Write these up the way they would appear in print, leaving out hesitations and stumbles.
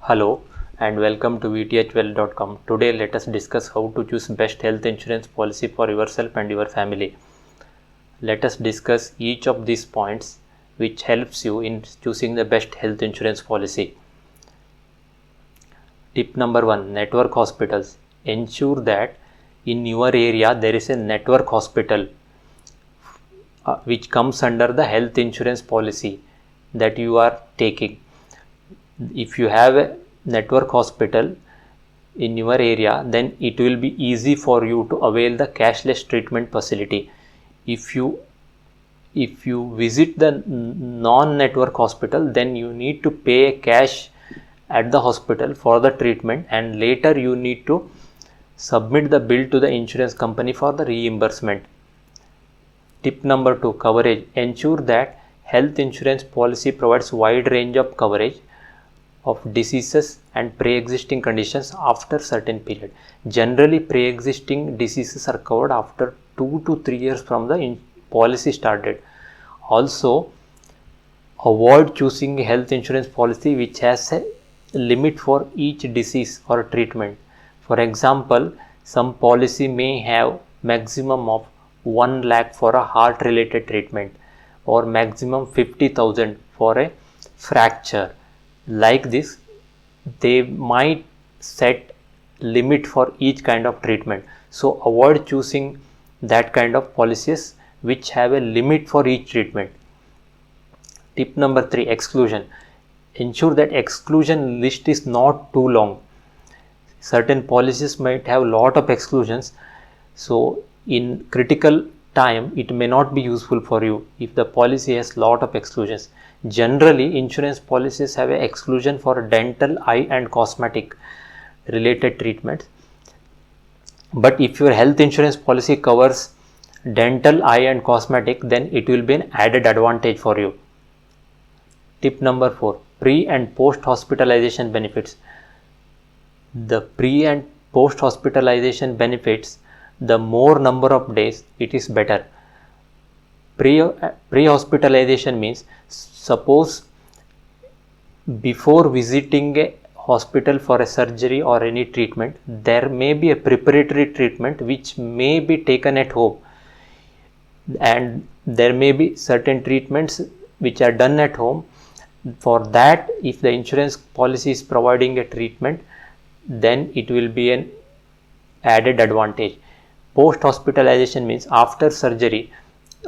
Hello and welcome to vthwealth.com. Today let us discuss how to choose best health insurance policy for yourself and your family. Let us discuss each of these points which helps you in choosing the best health insurance policy. Tip number 1, network hospitals. Ensure that in your area there is a network hospital which comes under the health insurance policy that you are taking. If you have a network hospital in your area, then it will be easy for you to avail the cashless treatment facility. If you visit the non-network hospital, then you need to pay cash at the hospital for the treatment, and later you need to submit the bill to the insurance company for the reimbursement. Tip number 2, coverage. Ensure that health insurance policy provides wide range of coverage of diseases and pre-existing conditions after certain period. Generally, pre-existing diseases are covered after 2 to 3 years from the policy started. Also, avoid choosing a health insurance policy which has a limit for each disease or treatment. For example, some policy may have maximum of 1 lakh for a heart related treatment or maximum 50,000 for a fracture. Like this, they might set limit for each kind of treatment. So avoid choosing that kind of policies which have a limit for each treatment. Tip number 3, exclusion. Ensure that exclusion list is not too long. Certain policies might have lot of exclusions, so in critical time it may not be useful for you if the policy has lot of exclusions. Generally, insurance policies have an exclusion for dental, eye and cosmetic related treatments, but if your health insurance policy covers dental, eye and cosmetic, then it will be an added advantage for you. Tip number 4, pre and post hospitalization benefits. The pre and post hospitalization benefits, the more number of days it is better. Pre-hospitalization means, suppose before visiting a hospital for a surgery or any treatment, there may be a preparatory treatment which may be taken at home, and there may be certain treatments which are done at home. For that, if the insurance policy is providing a treatment, then it will be an added advantage. Post hospitalization means after surgery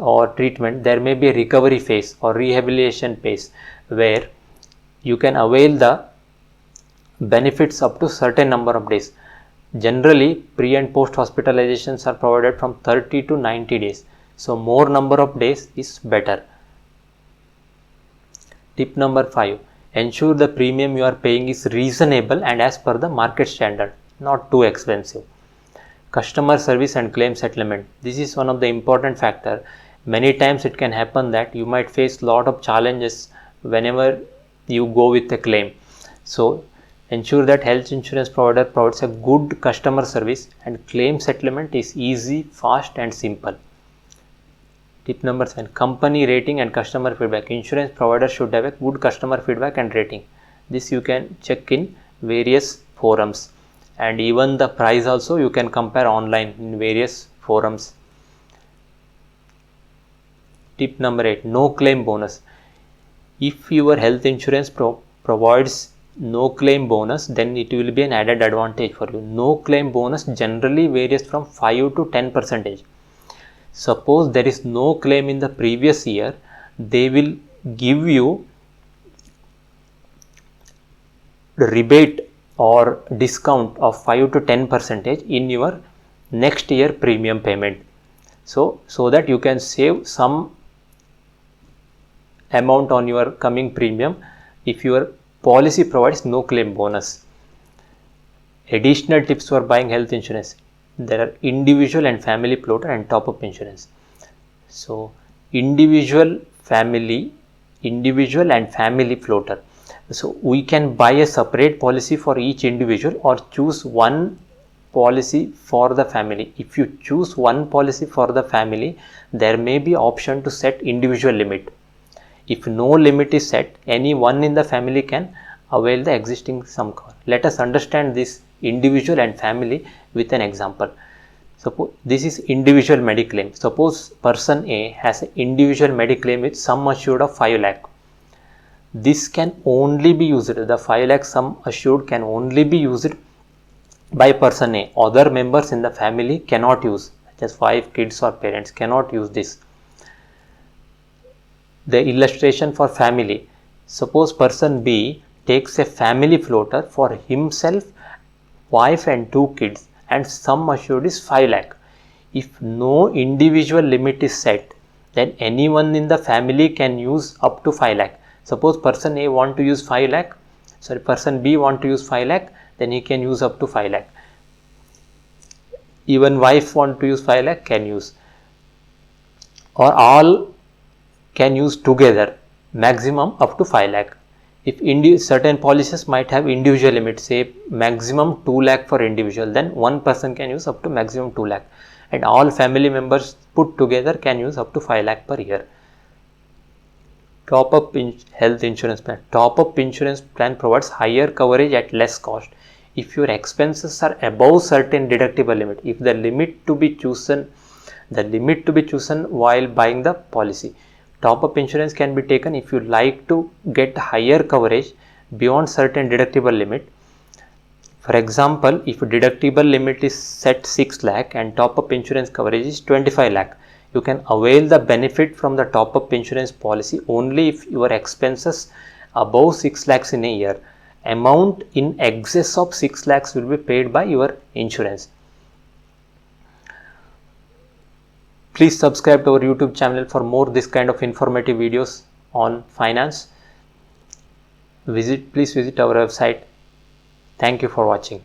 or treatment there may be a recovery phase or rehabilitation phase where you can avail the benefits up to certain number of days. Generally, pre and post hospitalizations are provided from 30 to 90 days, so more number of days is better. Tip number 5, ensure the premium you are paying is reasonable and as per the market standard, not too expensive. Customer service and claim settlement. This is one of the important factor. Many times it can happen that you might face lot of challenges whenever you go with a claim. So ensure that health insurance provider provides a good customer service and claim settlement is easy, fast and simple. Tip number 7, company rating and customer feedback. Insurance provider should have a good customer feedback and rating. This you can check in various forums, and even the price also you can compare online in various forums. Tip number 8, no claim bonus. If your health insurance provides no claim bonus, then it will be an added advantage for you. No claim bonus generally varies from 5 to 10%. Suppose there is no claim in the previous year, they will give you rebate or discount of 5 to 10% in your next year premium payment, so that you can save some amount on your coming premium if your policy provides no claim bonus. Additional tips for buying health insurance. There are individual and family floater and top up insurance. So individual and family floater. So we can buy a separate policy for each individual or choose one policy for the family. If you choose one policy for the family, there may be option to set individual limit. If no limit is set, anyone in the family can avail the existing sum cover. Let us understand this individual and family with an example. Suppose this is individual mediclaim. Suppose person A has an individual mediclaim with sum assured of 5 lakh. This can only be used, the 5 lakh sum assured can only be used by person A. Other members in the family cannot use, such as 5 kids or parents cannot use this. The illustration for family. Suppose person B takes a family floater for himself, wife and 2 kids, and sum assured is 5 lakh. If no individual limit is set, then anyone in the family can use up to 5 lakh. Suppose person A want to use 5 lakh, person B want to use 5 lakh, then he can use up to 5 lakh. Even wife want to use 5 lakh, can use, or all can use together, maximum up to 5 lakh. If certain policies might have individual limit, say maximum 2 lakh for individual, then one person can use up to maximum 2 lakh, and all family members put together can use up to 5 lakh per year. Top up health insurance plan. Top up insurance plan provides higher coverage at less cost if your expenses are above certain deductible limit. If the limit to be chosen while buying the policy. Top up insurance can be taken if you like to get higher coverage beyond certain deductible limit. For example, if deductible limit is set 6 lakh and top up insurance coverage is 25 lakh, you can avail the benefit from the top up insurance policy only if your expenses above 6 lakhs in a year. Amount in excess of 6 lakhs will be paid by your insurance. Please subscribe to our YouTube channel for more this kind of informative videos on finance. Please visit our website. Thank you for watching.